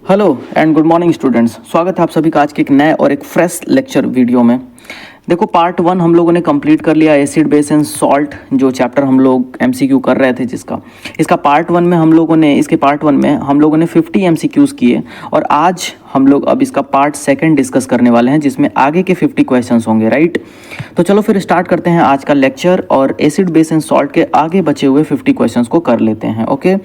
Hello and good morning students. स्वागत है आप सभी का आज के एक नए और एक फ्रेश लेक्चर वीडियो में। देखो पार्ट 1 हम लोगों ने कंप्लीट कर लिया, एसिड बेस एंड सॉल्ट, जो चैप्टर हम लोग एमसीक्यू कर रहे थे जिसका इसका पार्ट 1 में हम लोगों ने 50 एमसीक्यूज़ किए और आज हम लोग अब इसका पार्ट 2 डिस्कस करने वाले हैं जिसमें आगे के 50 क्वेश्चंस होंगे, राइट। तो चलो फिर स्टार्ट करते हैं आज का लेक्चर और एसिड बेस एंड सॉल्ट के आगे बचे हुए 50 क्वेश्चंस को कर लेते हैं। ओके,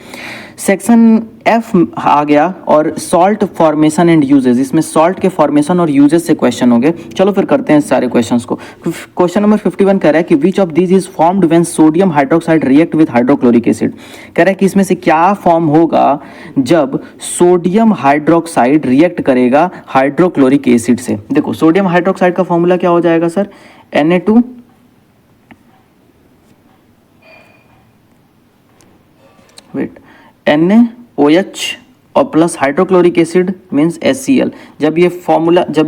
सेक्शन एफ आ गया और सॉल्ट फॉर्मेशन एंड यूजेस, इसमें सॉल्ट के फॉर्मेशन और यूजेस से क्वेश्चन हो गए। चलो फिर करते हैं सारे क्वेश्चंस को। क्वेश्चन नंबर 51 कह रहा है कि which of this is formed when sodium hydroxide react with hydrochloric acid. कह रहा है कि इसमें से क्या फॉर्म होगा जब सोडियम हाइड्रोक्साइड रिएक्ट करेगा हाइड्रोक्लोरिक एसिड से। देखो सोडियम हाइड्रोक्साइड का फॉर्मूला क्या हो जाएगा सर, Na2 NaOH और plus hydrochloric acid means HCl। जब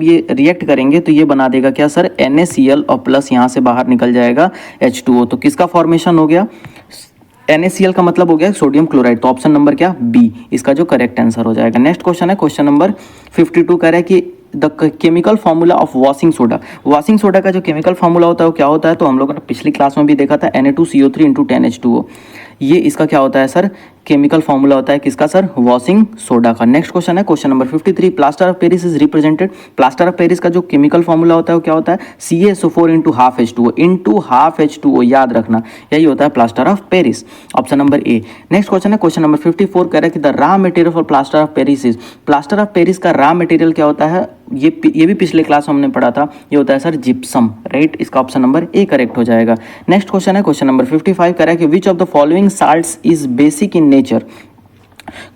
ये रिएक्ट करेंगे तो ये बना देगा क्या सर, NaCl और प्लस यहाँ से बाहर निकल जाएगा H2O। तो किसका फॉर्मेशन हो गया, NaCl का मतलब हो गया सोडियम क्लोराइड। तो ऑप्शन नंबर क्या, बी, इसका जो करेक्ट आंसर हो जाएगा। नेक्स्ट क्वेश्चन है क्वेश्चन नंबर 52, कह रहा है कि the chemical formula of washing soda. Washing soda का जो केमिकल फॉर्मूला होता है वो क्या होता है, तो हम लोगों ने पिछली क्लास में भी देखा था, Na2CO3 × 10H2O। ये इसका क्या होता है सर, केमिकल फॉर्मूला होता है किसका सर, वॉशिंग सोडा का। नेक्स्ट क्वेश्चन है question number 53, plaster of Paris is represented. Plaster of Paris का जो केमिकल फॉर्मूला होता है वो क्या होता है, CaSO4 × ½ H2O, याद रखना यही होता है plaster of Paris, option number A. Next question है क्वेश्चन नंबर 54, कह रहा है कि the raw material for plaster of Paris is. Plaster of Paris का रॉ मटेरियल क्या होता है, ये भी पिछले क्लास में हमने पढ़ा था, ये होता है सर जिप्सम, राइट। इसका ऑप्शन नंबर ए करेक्ट हो जाएगा। नेक्स्ट क्वेश्चन है क्वेश्चन नंबर 55, कह रहा है कि which of the following salts is basic in nature.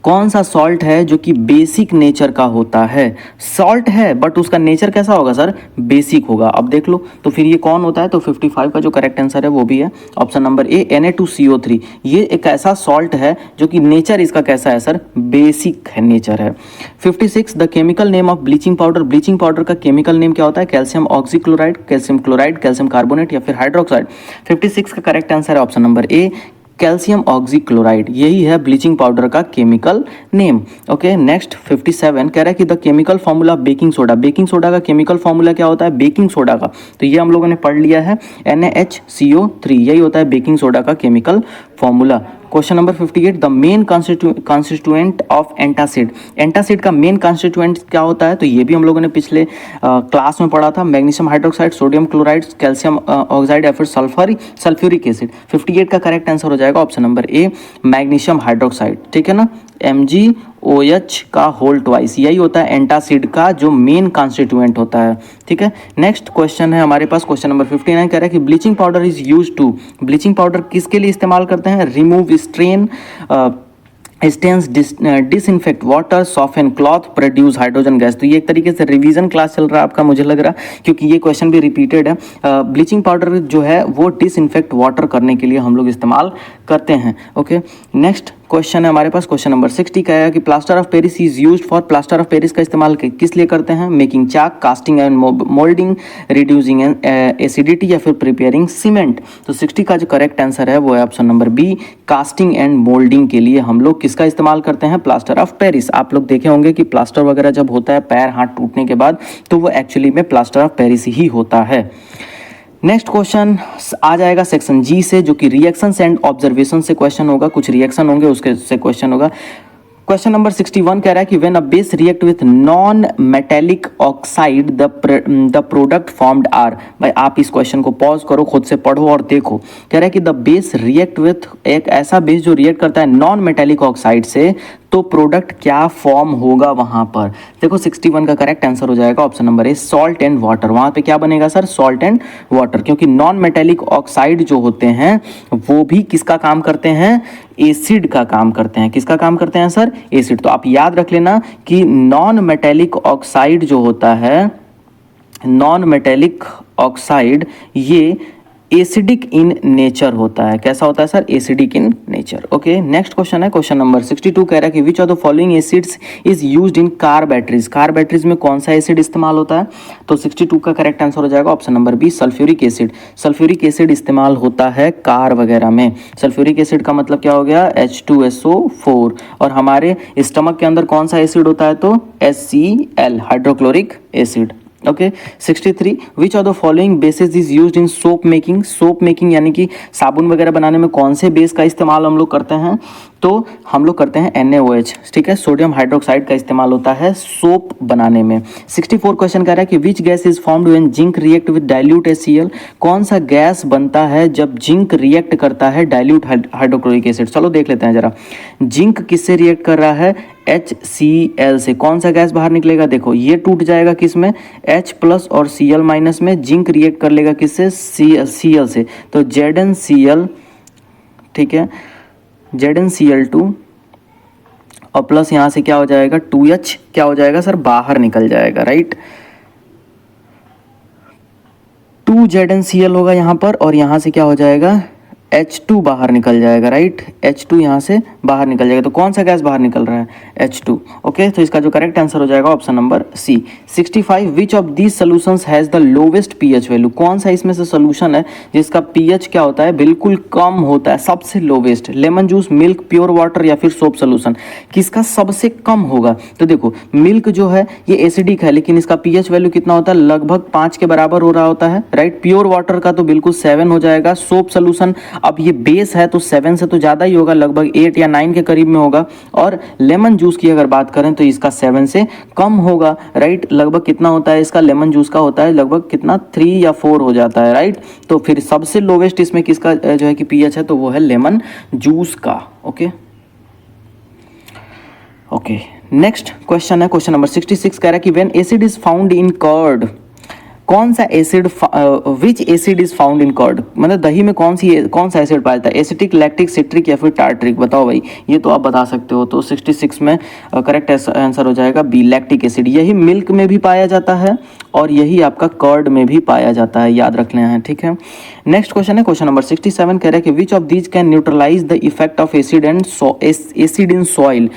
कौन सा सॉल्ट है जो कि बेसिक नेचर का होता है। सॉल्ट है बट उसका नेचर कैसा होगा सर, बेसिक होगा। अब देख लो तो फिर ये कौन होता है, तो 55 का जो करेक्ट आंसर है वो भी है ऑप्शन नंबर ए, Na2CO3। ये एक ऐसा सॉल्ट है जो कि नेचर इसका कैसा है सर, बेसिक है नेचर है। 56, the chemical name of bleaching powder. Bleaching powder का केमिकल नेम क्या होता है, calcium oxychloride, calcium chloride, calcium carbonate या फिर हाइड्रोक्साइड। 56 का करेक्ट आंसर है ऑप्शन नंबर ए, कैल्शियम ऑक्सीक्लोराइड, यही है ब्लीचिंग पाउडर का केमिकल नेम। ओके, नेक्स्ट 57 कह रहा है कि the chemical formula baking soda. Baking soda का केमिकल फॉर्मूला क्या होता है, बेकिंग सोडा का, तो ये हम लोगों ने पढ़ लिया है, NaHCO3, यही होता है बेकिंग सोडा का chemical formula. Question number 58, the main constituent of antacid. Antacid का मेन कॉन्स्टिट्यूएंट क्या होता है, तो ये भी हम लोगों ने पिछले क्लास में पढ़ा था, magnesium hydroxide, sodium chloride, calcium oxide या फिर सल्फ्यूरिक एसिड। 58 का करेक्ट आंसर हो जाएगा ऑप्शन नंबर ए, मैग्नीशियम हाइड्रोक्साइड, ठीक है ना, MgOH का होल ट्वाइस, यही होता है एंटासिड का जो मेन कॉन्स्टिट्यूएंट होता है, ठीक है। नेक्स्ट क्वेश्चन है हमारे पास क्वेश्चन नंबर 59, कह रहा है कि bleaching powder is use to. Bleaching powder किसके लिए इस्तेमाल करते हैं, remove strain stains, disinfect water, soften cloth, produce hydrogen gas. तो ये एक तरीके से रिवीजन क्लास चल रहा है आपका, मुझे लग रहा है, क्योंकि ये क्वेश्चन भी रिपीटेड है। ब्लीचिंग पाउडर जो है वो डिसइंफेक्ट वाटर करने के लिए हम लोग इस्तेमाल करते हैं। ओके, नेक्स्ट क्वेश्चन है हमारे पास क्वेश्चन नंबर 60 का है कि plaster of Paris is used for. Plaster of Paris का इस्तेमाल किस लिए करते हैं, making chalk, casting and moulding, reducing acidity या फिर प्रिपेयरिंग सीमेंट। तो 60 का जो करेक्ट आंसर है वो है option number B, casting and moulding के लिए हम लोग किसका इस्तेमाल करते हैं, प्लास्टर ऑफ पेरिस। आप लोग देखे होंगे कि प्लास्टर वगैरह जब होता है पैर हाथ टूटने के बाद, तो वो एक्चुअली में प्लास्टर ऑफ पेरिस ही होता है। नेक्स्ट क्वेश्चन आ जाएगा सेक्शन जी से, जो कि रिएक्शंस एंड ऑब्जर्वेशन से क्वेश्चन होगा, कुछ रिएक्शन होंगे उसके से क्वेश्चन होगा। क्वेश्चन नंबर 61 कह रहा है कि when a base react with non metallic oxide the product formed are. भाई आप इस क्वेश्चन को पॉज करो, खुद से पढ़ो और देखो। कह रहा है कि द बेस रिएक्ट विथ, एक ऐसा बेस जो रिएक्ट करता है नॉन मेटेलिक ऑक्साइड से, तो प्रोडक्ट क्या फॉर्म होगा वहां पर। देखो 61 का करेक्ट आंसर हो जाएगा option number A, salt and water. वहां पे क्या बनेगा सर, सॉल्ट एंड वाटर, क्योंकि नॉन मेटेलिक ऑक्साइड जो होते हैं वो भी किसका काम करते हैं, एसिड का काम करते हैं। किसका काम करते हैं सर, एसिड। तो आप याद रख लेना कि नॉन मेटेलिक ऑक्साइड जो होता है, नॉन मेटेलिक ऑक्साइड ये एसिडिक इन नेचर होता है। कैसा होता है sir? Acidic in nature. Okay, next question है क्वेश्चन नंबर 62 कह रहा है कि which of the following acids is used in car batteries. Car batteries में कौन सा एसिड इस्तेमाल होता है? तो 62 का करेक्ट आंसर हो जाएगा option number B, sulphuric acid. Sulphuric acid इस्तेमाल होता है कार वगैरह में। सल्फ्यूरिक एसिड का मतलब क्या हो गया? H2SO4। और हमारे स्टमक के अंदर कौन सा एसिड होता है? तो HCl, hydrochloric acid. Okay, 63 which of the following bases is used in soap making. Soap making यानी कि साबुन वगैरह बनाने में कौन से बेस का इस्तेमाल हम लोग करते हैं? तो हम लोग करते हैं NaOH, ठीक है, सोडियम हाइड्रोक्साइड का इस्तेमाल होता है सोप बनाने में। 64 क्वेश्चन कह रहा है कि which gas is formed when zinc react with dilute HCl। कौन सा गैस बनता है जब जिंक रिएक्ट करता है डाइल्यूट हाइड्रोक्लोरिक एसिड? चलो देख लेते हैं जरा। जिंक किससे रिएक्ट कर रहा है? HCl से। कौन सा गैस बाहर निकलेगा? देखो ये टूट जाएगा किस में? H+ और Cl- में। जिंक रिएक्ट कर लेगा किससे? Cl से। तो ZnCl, ठीक है, ZnCl2 और प्लस यहाँ से क्या हो जाएगा? 2H क्या हो जाएगा सर? बाहर निकल जाएगा, राइट। 2ZnCl होगा यहाँ पर और यहाँ से क्या हो जाएगा? H2 बाहर निकल जाएगा, राइट। H2 यहाँ से बाहर निकल जाएगा। तो कौन सा गैस बाहर निकल रहा है? H2। ओके, तो इसका जो करेक्ट आंसर हो जाएगा option number C. 65 which of these solutions has the lowest pH value. कौन सा इसमें से सोल्यूशन है जिसका pH क्या होता है? बिल्कुल कम होता है, सबसे lowest. Lemon juice, milk, pure water या फिर सोप सोल्यूशन, किसका सबसे कम होगा? तो देखो मिल्क जो है ये एसिडिक है, लेकिन इसका pH वैल्यू कितना होता है? लगभग 5 के बराबर हो रहा होता है, राइट। प्योर वाटर का तो बिल्कुल 7 हो जाएगा। सोप सोल्यूशन, अब ये बेस है तो 7 से तो ज़्यादा ही होगा, लगभग 8 या 9 के करीब में होगा। और लेमन जूस की अगर बात करें तो इसका 7 से कम होगा, राइट। लगभग कितना होता है इसका? लेमन जूस का होता है लगभग कितना? 3 या 4 हो जाता है, राइट। तो फिर सबसे लोवेस्ट इसमें किसका जो है कि pH है? तो वो है लेमन जूस का। ओके ओके, नेक्स्ट क्वेश्चन है क्वेश्चन नंबर 66 कह रहा है कि when acid is found in curd. कौन सा एसिड, which acid is found in curd, मतलब दही में कौन सा एसिड पाया जाता है? एसिटिक, लैक्टिक, सिट्रिक या फिर टार्ट्रिक? बताओ भाई, ये तो आप बता सकते हो। तो 66 में करेक्ट आंसर हो जाएगा बी, लैक्टिक एसिड। यही मिल्क में भी पाया जाता है और यही आपका कर्ड में भी पाया जाता है, याद रख लेना है, ठीक है। नेक्स्ट क्वेश्चन है क्वेश्चन नंबर 67 कह रहा है कि which of these can neutralise the effect of acid in soil.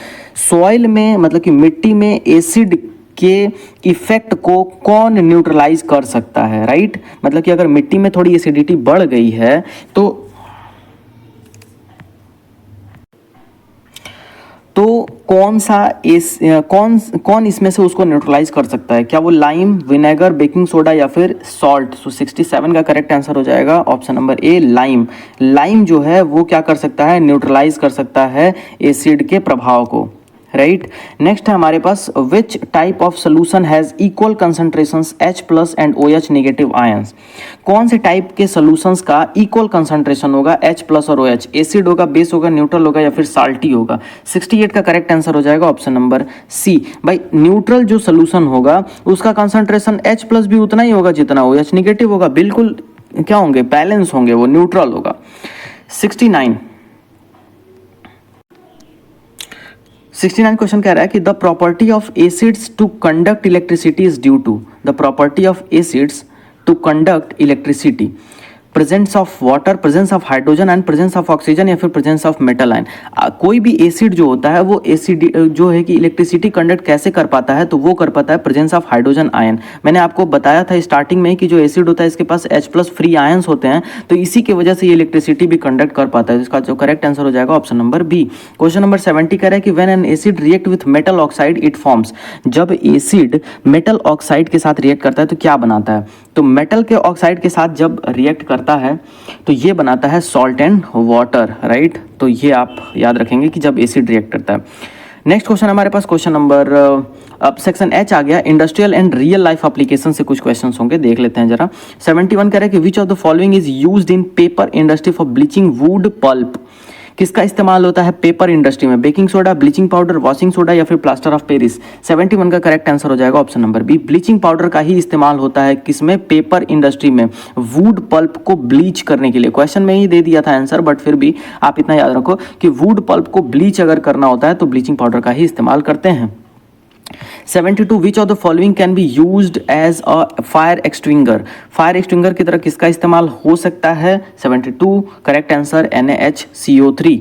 Soil में मतलब कि मिट्टी में एसिड के इफेक्ट को कौन न्यूट्रलाइज कर सकता है, राइट। मतलब कि अगर मिट्टी में थोड़ी एसिडिटी बढ़ गई है तो कौन इसमें से उसको न्यूट्रलाइज कर सकता है? क्या वो लाइम, विनेगर, बेकिंग सोडा या फिर सॉल्ट? सो 67 का करेक्ट आंसर हो जाएगा ऑप्शन नंबर ए, लाइम। लाइम जो है वो क्या कर सकता है? न्यूट्रलाइज कर सकता है एसिड के प्रभाव को, राइट। नेक्स्ट है हमारे पास which type of solution has equal concentrations H+ and OH negative ions. कौन से टाइप के सोल्यूशंस का इक्वल कंसंट्रेशन होगा? H+ और OH। एसिड होगा, बेस होगा, न्यूट्रल होगा या फिर साल्टी होगा? 68 का करेक्ट आंसर हो जाएगा ऑप्शन नंबर सी। भाई न्यूट्रल जो सोल्यूशन होगा उसका कंसंट्रेशन H+ भी उतना ही होगा जितना OH नेगेटिव होगा। बिल्कुल क्या होंगे? बैलेंस होंगे, वो न्यूट्रल होगा। 69 क्वेश्चन कह रहा है कि the property of acids to conduct electricity is due to. The property of acids to conduct electricity, presence of water, presence of hydrogen and presence of oxygen या फिर प्रेजेंस ऑफ मेटल आयन। कोई भी acid जो होता है वो acid जो है कि इलेक्ट्रिसिटी कंडक्ट कैसे कर पाता है? तो वो कर पाता है प्रेजेंस ऑफ हाइड्रोजन आयन। मैंने आपको बताया था स्टार्टिंग में कि जो एसिड होता है इसके पास H+ फ्री आयंस होते हैं, तो इसी की वजह से ये इलेक्ट्रिसिटी भी कंडक्ट कर पाता है। इसका जो करेक्ट आंसर हो जाएगा option number B. Question number 70 कह रहा है कि when an acid react with metal oxide it forms. जब एसिड मेटल ऑक्साइड के साथ रिएक्ट करता है तो क्या बनाता है? तो मेटल के ऑक्साइड के साथ जब रिएक्ट करता है तो ये बनाता है सॉल्ट एंड वाटर, राइट। तो ये आप याद रखेंगे कि जब एसिड रिएक्ट करता है। नेक्स्ट क्वेश्चन हमारे पास क्वेश्चन नंबर, अब सेक्शन H आ गया, industrial and real life application से कुछ क्वेश्चंस होंगे, देख लेते हैं जरा। 71 कह रहा है कि which of the following is used in paper industry for bleaching wood pulp. किसका इस्तेमाल होता है पेपर इंडस्ट्री में? Baking soda, bleaching powder, washing soda या फिर प्लास्टर ऑफ पेरिस? 71 का करेक्ट आंसर हो जाएगा option number B, bleaching powder का ही इस्तेमाल होता है किसमें? पेपर इंडस्ट्री में, वुड पल्प को ब्लीच करने के लिए। क्वेश्चन में ही दे दिया था आंसर, बट फिर भी आप इतना याद रखो कि वुड पल्प को ब्लीच अगर करना होता है तो ब्लीचिंग पाउडर का ही इस्तेमाल करते हैं। 72 which of the following can be used as a fire extinguisher, fire extinguisher की तरह किसका इस्तेमाल हो सकता है? 72 करेक्ट आंसर NaHCO3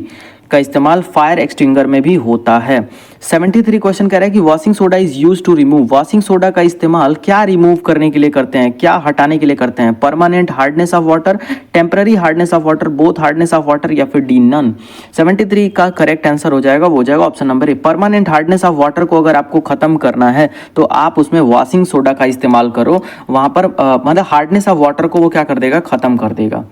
का इस्तेमाल फायर एक्सटिंग्विशर में भी होता है। 73 क्वेश्चन कह रहा है कि washing soda is use to remove, washing soda का इस्तेमाल क्या रिमूव करने के लिए करते हैं, क्या हटाने के लिए करते हैं? Permanent hardness of water, temporary hardness of water, both hardness of water या फिर डी नन। 73 का करेक्ट आंसर हो जाएगा, वो हो जाएगा option number A. Permanent hardness of water को अगर आपको खत्म करना है तो आप उसमें वॉशिंग सोडा का इस्तेमाल करो, वहां पर मतलब हार्डनेस ऑफ वाटर को वो क्या कर देगा? खत्म कर देगा।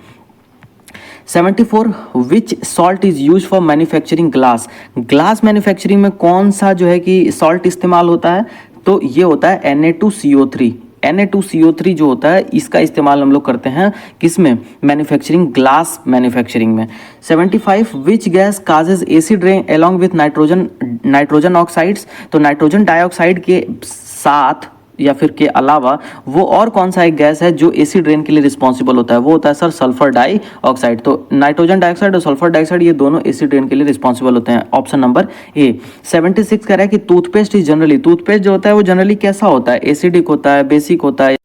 74 which salt is use for manufacturing glass, glass manufacturing में कौन सा जो है कि सॉल्ट इस्तेमाल होता है? तो ये होता है Na2CO3। Na2CO3 जो होता है इसका इस्तेमाल हम लोग करते हैं किस में? मैन्युफैक्चरिंग, ग्लास मैन्युफैक्चरिंग में। 75 which gas causes acid rain along with nitrogen oxides, तो नाइट्रोजन डाइऑक्साइड के साथ या फिर के अलावा वो और कौन सा एक गैस है जो एसिड रेन के लिए रिस्पॉन्सिबल होता है? वो होता है सर सल्फर डाइऑक्साइड। तो नाइट्रोजन डाइऑक्साइड और सल्फर डाइऑक्साइड ये दोनों एसिड रेन के लिए रिस्पॉन्सिबल होते हैं, ऑप्शन नंबर ए। 76 कह रहा है कि टूथपेस्ट इज जनरली, टूथपेस्ट जो होता है वो जनरली कैसा होता है? एसिडिक होता है, बेसिक होता है?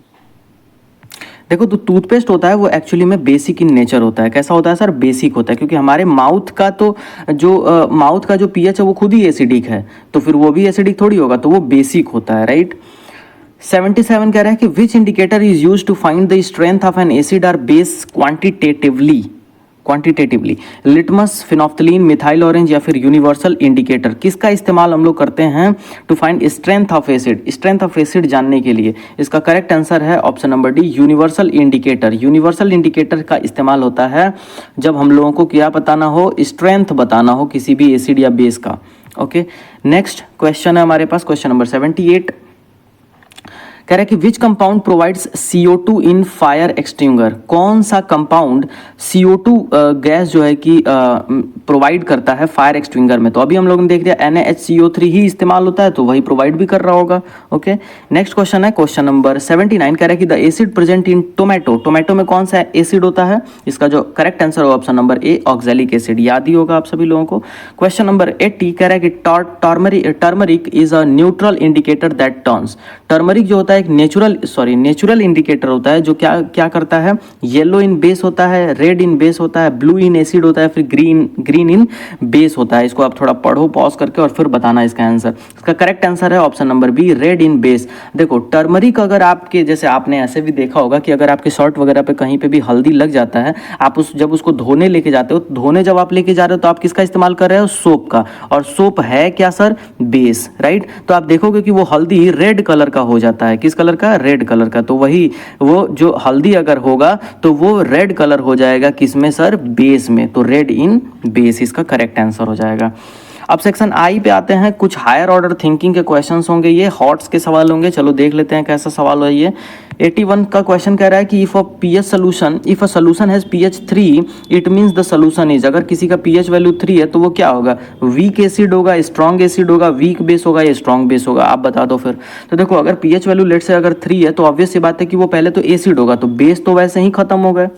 देखो तो टूथपेस्ट होता है वो एक्चुअली में बेसिक इन नेचर होता है। कैसा होता है सर? बेसिक होता है, क्योंकि हमारे माउथ का तो जो माउथ का जो पीएच है वो खुद ही एसिडिक है, तो फिर वो भी एसिडिक थोड़ी होगा, तो वो बेसिक होता है, राइट। 77 कह रहा है कि which indicator is use to find the strength of an acid और base quantitatively, litmus, phenolphthalein, methyl orange या फिर यूनिवर्सल इंडिकेटर, किसका इस्तेमाल हम लोग करते हैं to find strength of acid? Strength of acid जानने के लिए इसका करेक्ट आंसर है option number D, universal indicator. Universal indicator का इस्तेमाल होता है जब हम लोगों को क्या बताना हो? स्ट्रेंथ बताना हो किसी भी एसिड या बेस का। ओके, नेक्स्ट क्वेश्चन है हमारे पास, क्वेश्चन नंबर 78 कह रहा है कि which compound provides CO2 in fire extinguisher, कौन सा कंपाउंड CO2 गैस जो है कि प्रोवाइड करता है फायर एक्सटिंग्विशर में? तो अभी हम लोगों ने देख लिया NaHCO3 ही इस्तेमाल होता है, तो वही प्रोवाइड भी कर रहा होगा। ओके, नेक्स्ट क्वेश्चन है क्वेश्चन नंबर 79 कह रहा है कि the acid present in tomato, tomato में कौन सा एसिड होता है? इसका जो करेक्ट आंसर होगा ऑप्शन नंबर ए, ऑक्सैलिक एसिड, याद ही होगा आप सभी लोगों को। क्वेश्चन नंबर 80 कह रहा है कि turmeric is a neutral indicator that turns, turmeric जो होता है एक नेचुरल इंडिकेटर होता है जो क्या करता है? येलो इन बेस होता है, रेड इन बेस होता है, ब्लू इन एसिड होता है, फिर ग्रीन इन बेस होता है। इसको आप थोड़ा पढ़ो पॉज करके और फिर बताना इसका आंसर। इसका करेक्ट आंसर है ऑप्शन नंबर बी, रेड इन बेस। देखो टर्मरिक अगर आपके, जैसे आपने ऐसे भी देखा होगा कि अगर आपके शर्ट वगैरह पे कहीं पे भी हल्दी लग जाता है, आप जब उसको धोने लेके जाते हो, धोने जब आप लेके जा रहे हो तो आप किसका इस्तेमाल कर रहे हो? सोप का। और सोप है क्या सर? Base, right. तो आप देखोगे कि वो हल्दी रेड कलर का हो जाता है, किस कलर का? रेड कलर का। तो वही वो जो हल्दी अगर होगा तो वो रेड कलर हो जाएगा किसमें सर? बेस में। तो रेड इन बेस इसका करेक्ट आंसर हो जाएगा। अब सेक्शन आई पे आते हैं, कुछ हायर ऑर्डर थिंकिंग के क्वेश्चंस होंगे, ये हॉट्स के सवाल होंगे। चलो देख लेते हैं कैसा सवाल है ये। 81 का क्वेश्चन कह रहा है कि if a solution has pH 3 it means the solution is, अगर किसी का pH वैल्यू 3 है तो वो क्या होगा? वीक एसिड होगा, स्ट्रॉन्ग एसिड होगा, वीक बेस होगा या स्ट्रॉन्ग बेस होगा? आप बता दो फिर। तो देखो अगर pH वैल्यू लेट से अगर 3 है तो ऑब्वियस सी बात है कि वो पहले तो एसिड होगा, तो बेस तो वैसे ही खत्म हो गए।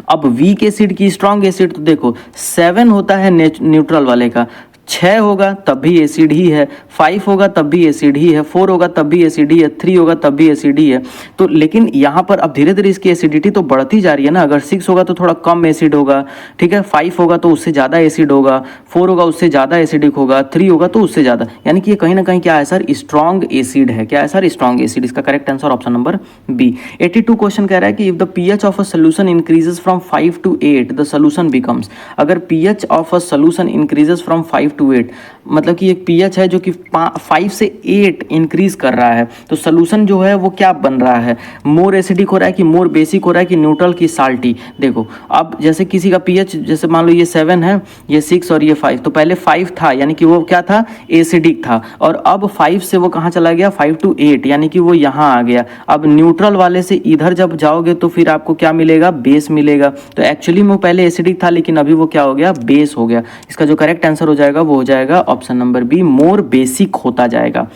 अब वीक एसिड की स्ट्रॉन्ग एसिड, तो देखो 7 होता है न्यूट्रल वाले का, 6 होगा तब भी एसिड ही है, 5 होगा तब भी एसिड ही है, 4 होगा तब भी एसिड ही है, 3 होगा तब भी एसिड ही है। तो लेकिन यहाँ पर अब धीरे धीरे इसकी एसिडिटी तो बढ़ती जा रही है ना। अगर 6 होगा तो थोड़ा कम एसिड होगा, ठीक है, 5 होगा तो उससे ज़्यादा एसिड होगा, 4 होगा उससे ज़्यादा एसिडिक होगा, 3 होगा तो उससे ज़्यादा, यानी कि ये कहीं ना कहीं क्या है सर? स्ट्रॉन्ग एसिड है। क्या है सर? Strong acid. इसका correct answer option number B. 82 question कह रहा है कि if the pH of a solution increases from 5 to 8 the solution becomes, अगर pH of a solution increases from 5 to 8, मतलब कि एक pH है जो कि 5 से 8 इंक्रीज कर रहा है, तो सोल्यूशन जो है वो क्या बन रहा है? मोर एसिडिक हो रहा है कि मोर बेसिक हो रहा है कि न्यूट्रल की साल्टी? देखो अब जैसे किसी का pH, जैसे मान लो ये 7 है, ये 6 और ये 5, तो पहले 5 था यानी कि वो क्या था? एसिडिक था, और अब 5 से वो कहाँ चला गया? 5 to 8 यानी कि वो यहाँ आ गया। अब न्यूट्रल वाले से इधर जब जाओगे तो फिर आपको क्या मिलेगा? बेस मिलेगा। तो एक्चुअली वो पहले एसिडिक था लेकिन अभी वो क्या हो गया? बेस हो गया। इसका जो करेक्ट आंसर हो जाएगा वो हो जाएगा option number B, more basic होता जाएगा।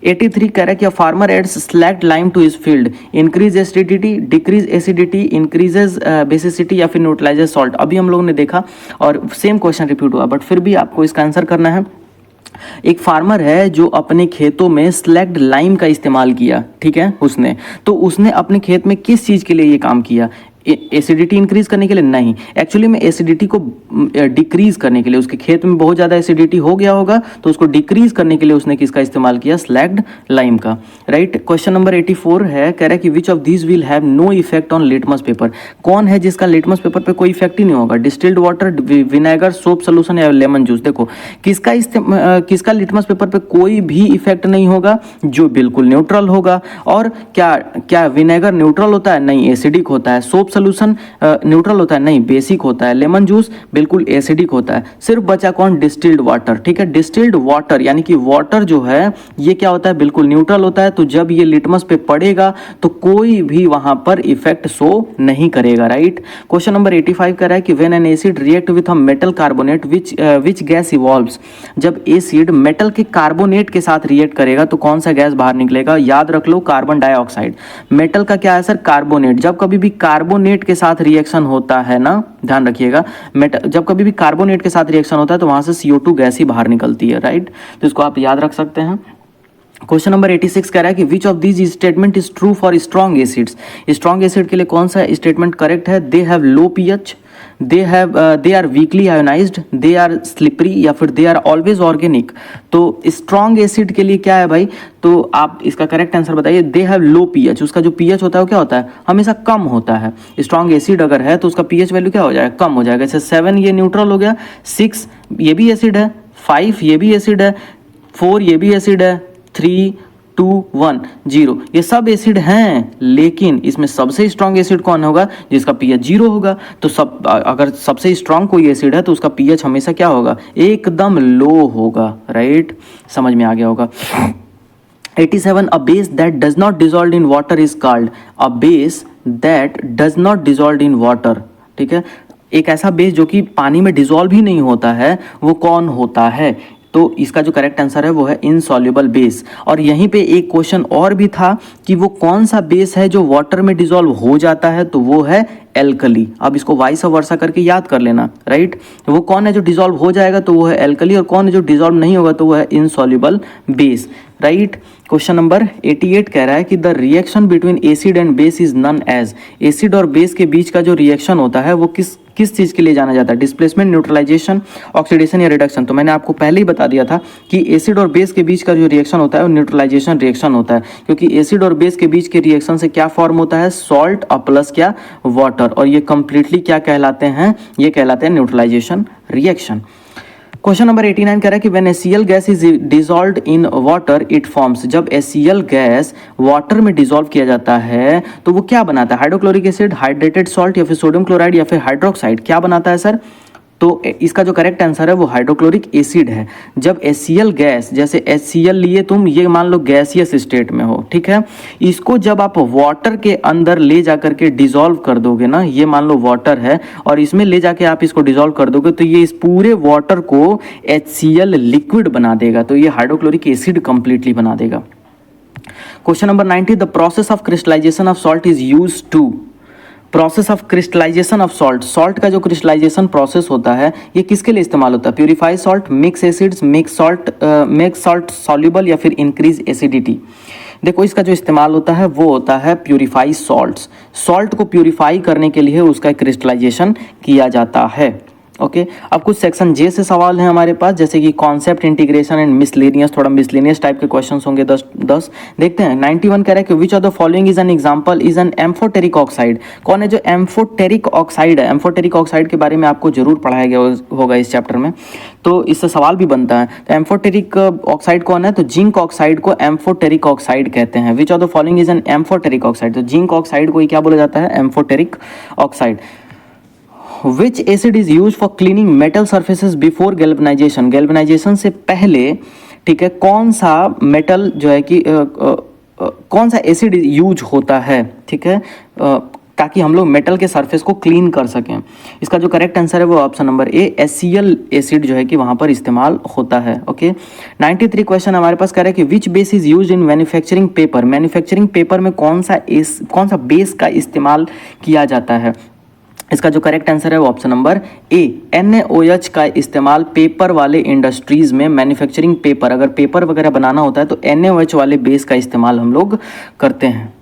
83 कह रहा है कि farmer adds slaked lime to his field, increase acidity, decrease acidity, increases basicity या फिर न्यूट्रलाइजेज सॉल्ट। अभी हम लोगों ने देखा और सेम क्वेश्चन रिपीट हुआ, बट फिर भी आपको इसका आंसर करना है। एक फार्मर है जो अपने खेतों में स्लैग्ड लाइम का इस्तेमाल किया, ठीक है, उसने अपने खेत में किस चीज़ के लिए ये काम किया? एसिडिटी इंक्रीज करने के लिए? नहीं, एक्चुअली में एसिडिटी को डिक्रीज करने के लिए। उसके खेत में बहुत ज़्यादा एसिडिटी हो गया होगा तो उसको डिक्रीज करने के लिए उसने किसका इस्तेमाल किया? स्लैग्ड लाइम का, राइट। क्वेश्चन नंबर 84 है, कह रहा है कि which of these will have no effect on litmus paper? कौन है जिसका लिटमस पेपर पे कोई इफेक्ट ही नहीं होगा? Distilled water, vinegar, soap solution या लेमन जूस? देखो किसका लिटमस पेपर पे कोई भी इफेक्ट नहीं होगा? जो बिल्कुल न्यूट्रल होगा। और क्या विनेगर न्यूट्रल होता है? नहीं, एसिडिक होता है। सोप सोल्यूशन न्यूट्रल होता है? नहीं, बेसिक होता है। लेमन जूस बिल्कुल एसिडिक होता है। सिर्फ बचा कौन? डिस्टिल्ड वाटर, ठीक है। डिस्टिल्ड वाटर यानी कि वाटर जो है ये क्या होता है? बिल्कुल न्यूट्रल होता है। तो जब ये लिटमस पे पड़ेगा तो कोई भी वहां पर इफेक्ट शो नहीं करेगा, राइट। क्वेश्चन नंबर 85 कह रहा है कि when an acid react with a metal carbonate which gas evolves? जब एसिड मेटल के कार्बोनेट के साथ रिएक्ट करेगा तो कौन सा गैस बाहर निकलेगा? याद रख लो, कार्बन डाइऑक्साइड। मेटल का क्या है सर? कार्बोनेट। जब कभी भी कार्बोनेट के साथ रिएक्शन होता है ना, ध्यान रखिएगा, जब कभी भी कार्बोनेट के साथ रिएक्शन होता है तो वहां से CO2 गैस ही बाहर निकलती है, राइट। तो इसको आप याद रख सकते हैं। क्वेश्चन नंबर 86 कह रहा है कि which of these statement is true for strong acids? Strong acid के लिए कौन सा स्टेटमेंट करेक्ट है? They have low pH, they are weakly ionised, they are slippery, या फिर दे आर ऑलवेज ऑर्गेनिक। तो स्ट्रॉन्ग एसिड के लिए क्या है भाई? तो आप इसका करेक्ट आंसर बताइए। दे हैव लो पीएच, उसका जो पीएच होता है वो क्या होता है? हमेशा कम होता है। स्ट्रॉन्ग एसिड अगर है तो उसका पीएच वैल्यू क्या हो जाएगा? कम हो जाएगा। जैसे 7 ये न्यूट्रल हो गया, 6 ये भी एसिड है, 5 ये भी एसिड है, 4 ये भी एसिड है, 3 2 1 0 ये सब एसिड हैं, लेकिन इसमें सबसे स्ट्रॉन्ग एसिड कौन होगा? जिसका पीएच 0 होगा। तो अगर सबसे स्ट्रॉन्ग कोई एसिड है तो उसका पीएच हमेशा क्या होगा? एकदम लो होगा, राइट। समझ में आ गया होगा। 87 a base that does not dissolve in water is called? A base that does not dissolve in water, ठीक है। एक ऐसा बेस जो कि पानी में डिजॉल्व ही नहीं होता है, वो कौन होता है? तो इसका जो करेक्ट आंसर है वो है इनसॉल्युबल बेस। और यहीं पे एक क्वेश्चन और भी था कि वो कौन सा बेस है जो वाटर में डिसॉल्व हो जाता है? तो वो है एल्कली। अब इसको वाइस वर्सा करके याद कर लेना, राइट। वो कौन है जो डिसॉल्व हो जाएगा? तो वो है एल्कली। और कौन है जो डिसॉल्व नहीं होगा? तो वो है insoluble base, right. Question number 88 कह रहा है कि the reaction between acid and base is known as? Acid और बेस के बीच का जो रिएक्शन होता है वो किस चीज़ के लिए जाना जाता है? डिस्प्लेसमेंट, न्यूट्रलाइजेशन, ऑक्सीडेशन या रिडक्शन? तो मैंने आपको पहले ही बता दिया था कि एसिड और बेस के बीच का जो रिएक्शन होता है वो न्यूट्रलाइजेशन रिएक्शन होता है, क्योंकि एसिड और बेस के बीच के रिएक्शन से क्या फॉर्म होता है? सॉल्ट और प्लस क्या? वाटर। और ये कंप्लीटली क्या कहलाते हैं? ये कहलाते हैं न्यूट्रलाइजेशन रिएक्शन। क्वेश्चन नंबर 89 कह रहा है कि when HCl gas is dissolved in water it forms? जब HCl गैस वाटर में डिसॉल्व किया जाता है तो वो क्या बनाता है? हाइड्रोक्लोरिक एसिड, हाइड्रेटेड सॉल्ट, या फिर सोडियम क्लोराइड, या फिर हाइड्रोक्साइड? क्या बनाता है सर? तो इसका जो करेक्ट आंसर है वो हाइड्रोक्लोरिक एसिड है। जब HCl गैस, जैसे HCl लिए तुम, ये मान लो गैसियस स्टेट में हो, ठीक है, इसको जब आप वाटर के अंदर ले जाकर के डिसॉल्व कर दोगे ना, ये मान लो वाटर है और इसमें ले जाके आप इसको डिसॉल्व कर दोगे तो ये इस पूरे वाटर को HCl लिक्विड बना देगा। तो ये हाइड्रोक्लोरिक एसिड कंप्लीटली बना देगा। Question number 90 the process of crystallisation of salt is used to? Process of crystallisation of salt, salt का जो क्रिस्टलाइजेशन प्रोसेस होता है ये किसके लिए इस्तेमाल होता है? Purify salt, mix acids, make salt soluble, या फिर इंक्रीज एसिडिटी? देखो इसका जो इस्तेमाल होता है वो होता है प्यूरिफाई सॉल्ट्स। सॉल्ट को प्यूरिफाई करने के लिए उसका क्रिस्टलाइजेशन किया जाता है, ओके। अब कुछ सेक्शन जे से सवाल हैं हमारे पास, जैसे कि कॉन्सेप्ट, इंटीग्रेशन एंड मिसलेनियस, थोड़ा मिसलेनियस टाइप के क्वेश्चंस होंगे 10 देखते हैं। 91 कह रहा है कि which of the following is an example is an amphoteric oxide? कौन है जो एम्फोटेरिक ऑक्साइड है? एम्फोटेरिक ऑक्साइड के बारे में आपको जरूर पढ़ाया गया होगा इस चैप्टर में, तो इससे सवाल भी बनता है। तो एम्फोटेरिक ऑक्साइड कौन है? तो जिंक ऑक्साइड को एम्फोटेरिक ऑक्साइड कहते हैं। विच of the following is an amphoteric oxide? तो जिंक ऑक्साइड को क्या बोला जाता है? Amphoteric oxide. Which acid is used for cleaning metal surfaces before galvanization? Galvanisation से पहले, ठीक है, कौन सा मेटल जो है कि कौन सा एसिड यूज होता है, ठीक है, ताकि हम लोग मेटल के सरफेस को क्लीन कर सकें? इसका जो करेक्ट आंसर है वो ऑप्शन नंबर ए, HCl एसिड जो है कि वहाँ पर इस्तेमाल होता है, ओके। 93 क्वेश्चन हमारे पास कह रहा है कि which base is use in manufacturing paper? Manufacturing paper में कौन सा बेस का इस्तेमाल किया जाता है? इसका जो करेक्ट आंसर है वो ऑप्शन नंबर ए, NaOH का इस्तेमाल पेपर वाले इंडस्ट्रीज में, मैन्युफैक्चरिंग पेपर, अगर पेपर वगैरह बनाना होता है तो NaOH वाले बेस का इस्तेमाल हम लोग करते हैं।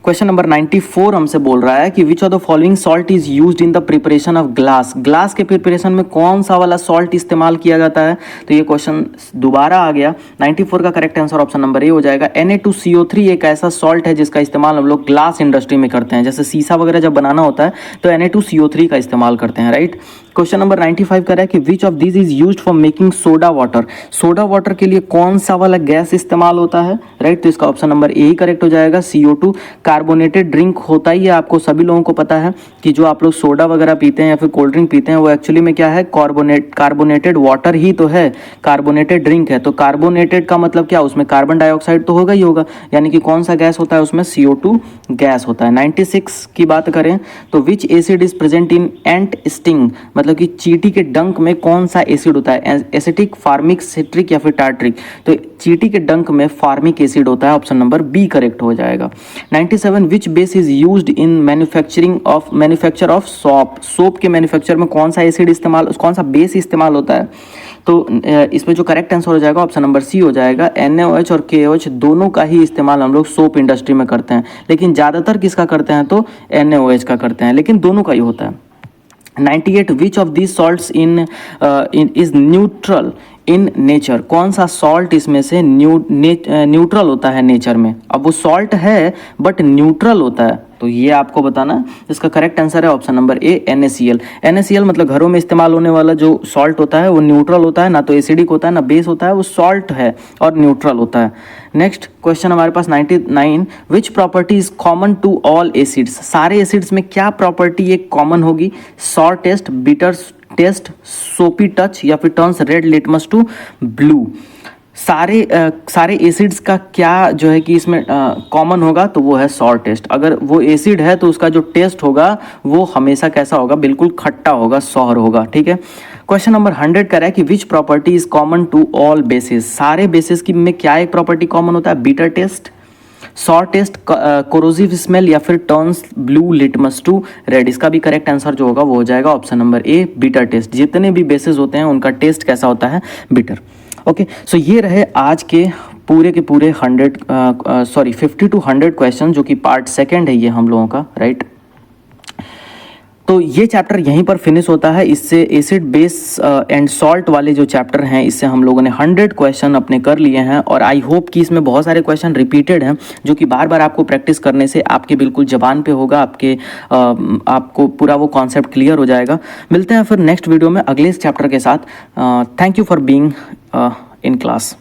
क्वेश्चन नंबर 94 हमसे बोल रहा है कि which of the following salt is used in the preparation of glass. Glass के प्रिपरेशन में कौन सा वाला सॉल्ट इस्तेमाल किया जाता है? तो ये क्वेश्चन दोबारा आ गया। 94 का करेक्ट आंसर ऑप्शन नंबर ए हो जाएगा। Na2CO3 एक ऐसा सॉल्ट है जिसका इस्तेमाल हम लोग ग्लास इंडस्ट्री में करते हैं, जैसे शीशा वगैरह जब बनाना होता है तो Na2CO3 का इस्तेमाल करते हैं, राइट। क्वेश्चन नंबर 95 का है कि which of this is used for making soda water. Soda water के लिए कौन सा वाला गैस इस्तेमाल होता है, राइट। तो इसका ऑप्शन नंबर ए ही करेक्ट हो जाएगा, CO2। कार्बोनेटेड ड्रिंक होता ही है, आपको सभी लोगों को पता है कि जो आप लोग सोडा वगैरह पीते हैं या फिर कोल्ड ड्रिंक पीते हैं वो एक्चुअली में क्या है, कार्बोनेटेड वाटर ही तो है, कार्बोनेटेड ड्रिंक है। तो कार्बोनेटेड का मतलब क्या, उसमें कार्बन डाइऑक्साइड तो होगा ही होगा, यानी कि कौन सा गैस होता है उसमें, CO2 गैस होता है। 96 की बात करें तो विच acid is present in ant sting, मतलब कि चींटी के डंक में कौन सा एसिड होता है, एसिटिक, फार्मिक, सिट्रिक या फिर टार्ट्रिक। तो चींटी के डंक में फार्मिक एसिड होता है, ऑप्शन नंबर बी करेक्ट हो जाएगा। 97 which base is used in manufacture of soap के मैन्युफैक्चर में कौन सा एसिड इस्तेमाल, कौन सा बेस इस्तेमाल होता है। तो इसमें जो करेक्ट आंसर हो जाएगा ऑप्शन नंबर सी हो जाएगा। NaOH और KOH दोनों का ही इस्तेमाल हम लोग सोप इंडस्ट्री में करते हैं, लेकिन ज़्यादातर किसका करते हैं तो NaOH का करते हैं, लेकिन दोनों का ही होता है। 98 which of this salts is neutral in nature. कौन सा सॉल्ट इसमें से न्यूट्रल होता है नेचर में। अब वो सॉल्ट है बट न्यूट्रल होता है, तो ये आपको बताना है। इसका करेक्ट आंसर है ऑप्शन नंबर ए, NaCl। NaCl मतलब घरों में इस्तेमाल होने वाला जो सॉल्ट होता है वो न्यूट्रल होता है, ना तो एसिडिक होता है ना बेस होता है, वो सॉल्ट है और न्यूट्रल होता है। नेक्स्ट क्वेश्चन हमारे पास 99 which property is common to all acids. सारे एसिड्स में क्या प्रॉपर्टी एक कॉमन होगी, sour taste, bitter taste, soapy touch या फिर turns red litmus to blue. सारे एसिड्स का क्या जो है कि इसमें कॉमन होगा, तो वो है सॉर टेस्ट। अगर वो एसिड है तो उसका जो टेस्ट होगा वो हमेशा कैसा होगा, बिल्कुल खट्टा होगा, सॉर होगा, ठीक है। क्वेश्चन नंबर 100 कह रहा है कि which property is common to all bases. सारे बेसिस की में क्या एक प्रॉपर्टी कॉमन होता है, bitter taste, sour taste, corrosive smell या फिर turns blue litmus to red. इसका भी करेक्ट आंसर जो होगा वो हो जाएगा option number A, bitter taste. जितने भी बेसिस होते हैं उनका टेस्ट कैसा होता है, बीटर। ओके, सो ये रहे आज के पूरे 50 to 100 क्वेश्चन, जो कि पार्ट सेकंड है ये हम लोगों का, राइट। तो ये चैप्टर यहीं पर फिनिश होता है। इससे एसिड बेस एंड सॉल्ट वाले जो चैप्टर हैं इससे हम लोगों ने 100 क्वेश्चन अपने कर लिए हैं, और आई होप कि इसमें बहुत सारे क्वेश्चन रिपीटेड हैं जो कि बार बार आपको प्रैक्टिस करने से आपके बिल्कुल जबान पे होगा, आपको पूरा वो कॉन्सेप्ट क्लियर हो जाएगा। मिलते हैं फिर नेक्स्ट वीडियो में अगले इस चैप्टर के साथ। Thank you for being in class.